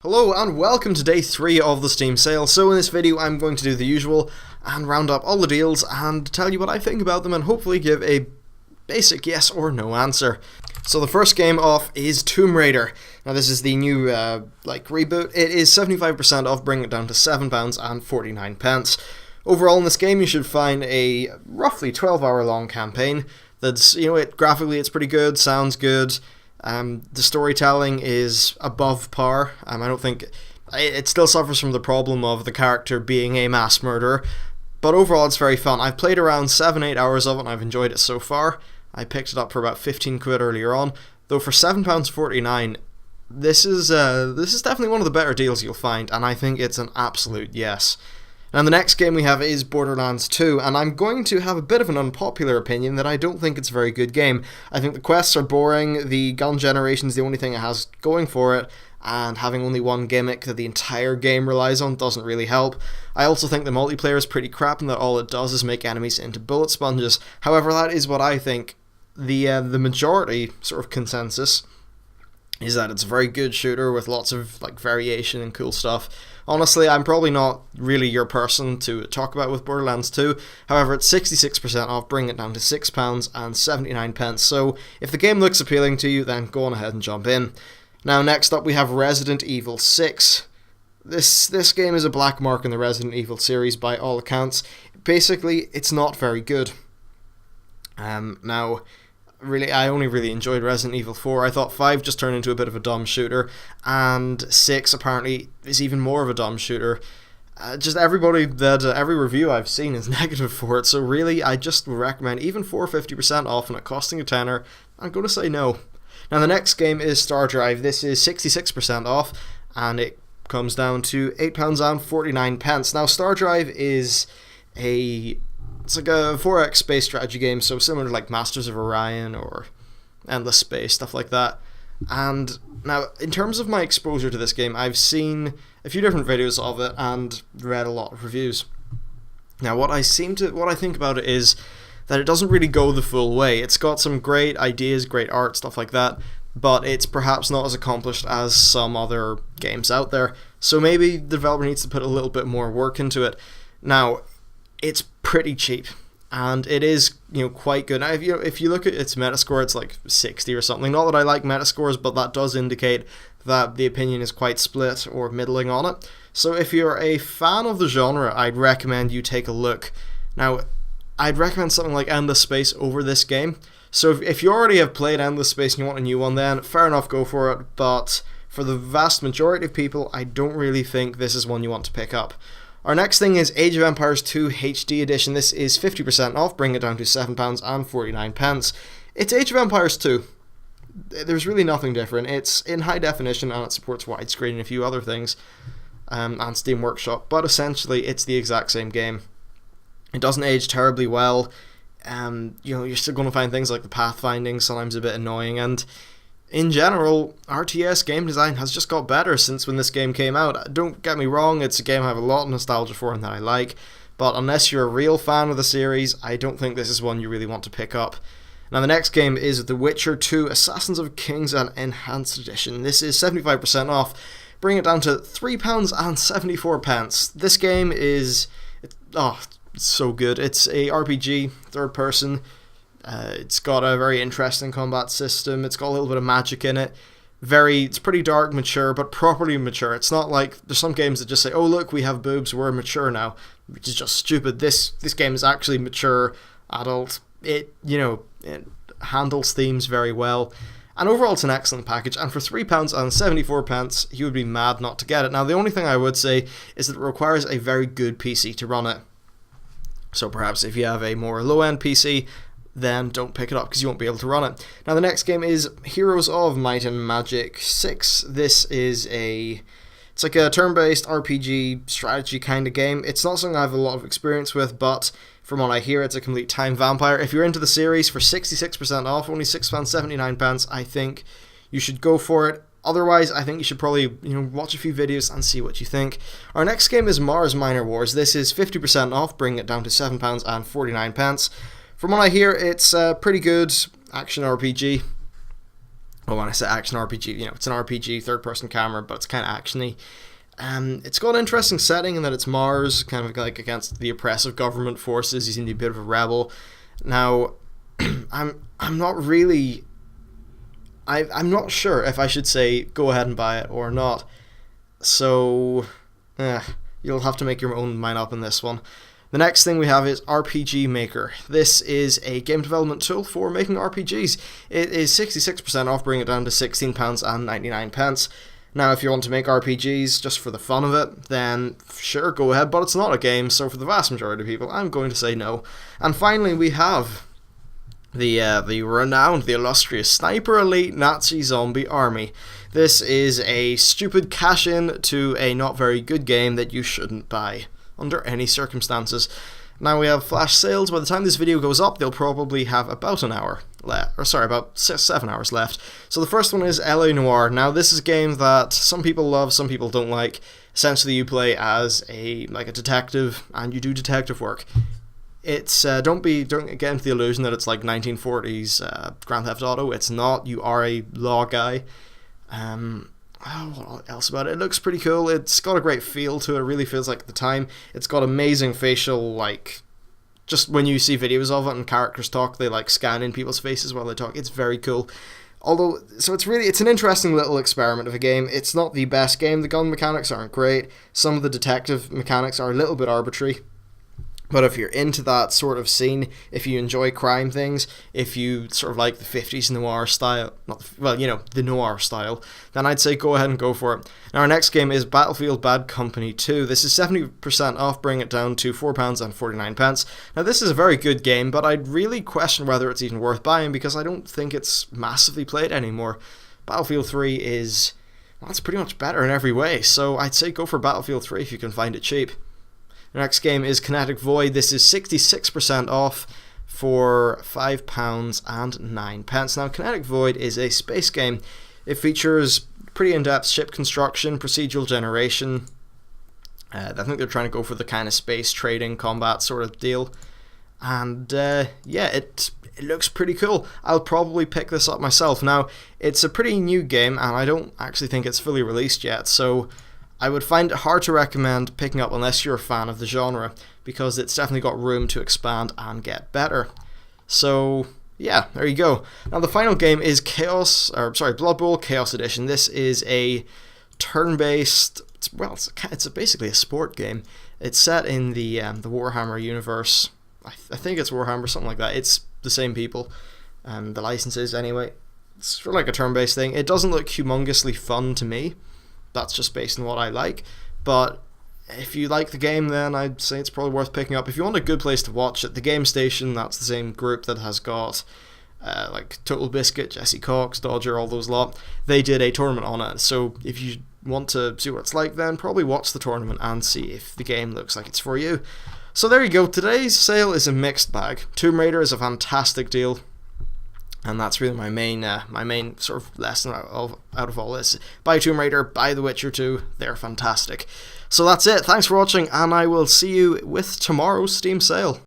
Hello and welcome to day 3 of the Steam sale. So in this video I'm going to do the usual and round up all the deals and tell you what I think about them and hopefully give a basic yes or no answer. So the first game off is Tomb Raider. Now this is the new reboot. It is 75% off, bringing it down to £7.49. Overall in this game you should find a roughly 12-hour long campaign that's, graphically it's pretty good, sounds good. The storytelling is above par. I don't think it still suffers from the problem of the character being a mass murderer, but overall it's very fun. I've played around 7-8 hours of it and I've enjoyed it so far. I picked it up for about 15 quid earlier on, though for £7.49 this is definitely one of the better deals you'll find, and I think it's an absolute yes. Now the next game we have is Borderlands 2, and I'm going to have a bit of an unpopular opinion that I don't think it's a very good game. I think the quests are boring, the gun generation is the only thing it has going for it, and having only one gimmick that the entire game relies on doesn't really help. I also think the multiplayer is pretty crap and that all it does is make enemies into bullet sponges. However, that is what I think. The majority sort of consensus is that it's a very good shooter with lots of variation and cool stuff. Honestly, I'm probably not really your person to talk about with Borderlands 2. However, it's 66% off, bringing it down to £6.79. So if the game looks appealing to you, then go on ahead and jump in. Now, next up we have Resident Evil 6. This game is a black mark in the Resident Evil series by all accounts. Basically, it's not very good. Really, I only really enjoyed Resident Evil 4. I thought 5 just turned into a bit of a dumb shooter, and 6 apparently is even more of a dumb shooter. Just every review I've seen is negative for it, so really I just recommend, even for 50% off and it costing a tenner, I'm going to say no. Now the next game is Star Drive. This is 66% off, and it comes down to £8.49. Now Star Drive is it's like a 4X space strategy game, so similar to like Masters of Orion or Endless Space, stuff like that. And now, in terms of my exposure to this game, I've seen a few different videos of it and read a lot of reviews. Now, what I think about it is that it doesn't really go the full way. It's got some great ideas, great art, stuff like that, but it's perhaps not as accomplished as some other games out there. So maybe the developer needs to put a little bit more work into it. Now, it's pretty cheap, and it is quite good. Now, if you look at its Metascore, it's like 60 or something. Not that I like Metascores, but that does indicate that the opinion is quite split or middling on it. So if you're a fan of the genre, I'd recommend you take a look. Now, I'd recommend something like Endless Space over this game. So if you already have played Endless Space and you want a new one, then fair enough, go for it. But for the vast majority of people, I don't really think this is one you want to pick up. Our next thing is Age of Empires 2 HD Edition. This is 50% off, bringing it down to £7.49. It's Age of Empires 2. There's really nothing different. It's in high definition and it supports widescreen and a few other things, and Steam Workshop, but essentially it's the exact same game. It doesn't age terribly well. You're still going to find things like the pathfinding sometimes a bit annoying, and in general, RTS game design has just got better since when this game came out. Don't get me wrong, it's a game I have a lot of nostalgia for and that I like, but unless you're a real fan of the series, I don't think this is one you really want to pick up. Now the next game is The Witcher 2 Assassins of Kings and Enhanced Edition. This is 75% off, bringing it down to £3.74. This game is it's so good. It's a RPG, third person. It's got a very interesting combat system. It's got a little bit of magic in it. It's pretty dark, mature, but properly mature. It's not like there's some games that just say, "Oh look, we have boobs, we're mature now," which is just stupid. This game is actually mature, adult. It handles themes very well, and overall it's an excellent package. And for £3.74, you would be mad not to get it. Now the only thing I would say is that it requires a very good PC to run it. So perhaps if you have a more low-end PC, then don't pick it up because you won't be able to run it. Now the next game is Heroes of Might and Magic 6. This is it's like a turn-based RPG strategy kind of game. It's not something I have a lot of experience with, but from what I hear, it's a complete time vampire. If you're into the series, for 66% off, only £6.79, I think you should go for it. Otherwise, I think you should probably watch a few videos and see what you think. Our next game is Mars Minor Wars. This is 50% off, bringing it down to £7.49. From what I hear, it's a pretty good action RPG. Well, when I say action RPG, you know, it's an RPG, third-person camera, but it's kind of actiony. It's got an interesting setting in that it's Mars, kind of like against the oppressive government forces. You seem to be a bit of a rebel. Now, I'm not really... I'm not sure if I should say go ahead and buy it or not. So, you'll have to make your own mind up on this one. The next thing we have is RPG Maker. This is a game development tool for making RPGs. It is 66% off, bringing it down to £16.99. Now, if you want to make RPGs just for the fun of it, then sure, go ahead, but it's not a game, so for the vast majority of people, I'm going to say no. And finally, we have the renowned, the illustrious Sniper Elite Nazi Zombie Army. This is a stupid cash-in to a not very good game that you shouldn't buy under any circumstances. Now we have flash sales. By the time this video goes up, they'll probably have about an hour left, or sorry, about 7 hours left. So the first one is LA Noire. Now this is a game that some people love, some people don't like. Essentially, you play as a detective, and you do detective work. It's don't get into the illusion that it's like 1940s Grand Theft Auto. It's not. You are a law guy. What else about it? It looks pretty cool. It's got a great feel to it. It really feels like the time. It's got amazing facial, like, just when you see videos of it and characters talk, they like scan in people's faces while they talk. It's very cool. Although, so it's an interesting little experiment of a game. It's not the best game. The gun mechanics aren't great. Some of the detective mechanics are a little bit arbitrary. But if you're into that sort of scene, if you enjoy crime things, if you sort of like the 50s noir style, the noir style, then I'd say go ahead and go for it. Now our next game is Battlefield Bad Company 2. This is 70% off, bring it down to £4.49. Now this is a very good game, but I'd really question whether it's even worth buying because I don't think it's massively played anymore. Battlefield 3 is, well, it's pretty much better in every way, so I'd say go for Battlefield 3 if you can find it cheap. The next game is Kinetic Void. This is 66% off for £5.09. Now, Kinetic Void is a space game. It features pretty in-depth ship construction, procedural generation. I think they're trying to go for the kind of space trading combat sort of deal. And it looks pretty cool. I'll probably pick this up myself. Now, it's a pretty new game, and I don't actually think it's fully released yet, so I would find it hard to recommend picking up unless you're a fan of the genre, because it's definitely got room to expand and get better. So, yeah, there you go. Now the final game is Blood Bowl Chaos Edition. This is a turn-based, it's basically a sport game. It's set in the Warhammer universe. I think it's Warhammer, something like that. It's the same people, the licenses anyway. It's sort of like a turn-based thing. It doesn't look humongously fun to me. That's just based on what I like, but if you like the game, then I'd say it's probably worth picking up. If you want a good place to watch it, the Game Station, that's the same group that has got like Total Biscuit, Jesse Cox, Dodger, all those lot. They did a tournament on it, so if you want to see what it's like, then probably watch the tournament and see if the game looks like it's for you. So there you go. Today's sale is a mixed bag. Tomb Raider is a fantastic deal. And that's really my main sort of lesson out of all this. Buy Tomb Raider, buy The Witcher 2, they're fantastic. So that's it, thanks for watching, and I will see you with tomorrow's Steam sale.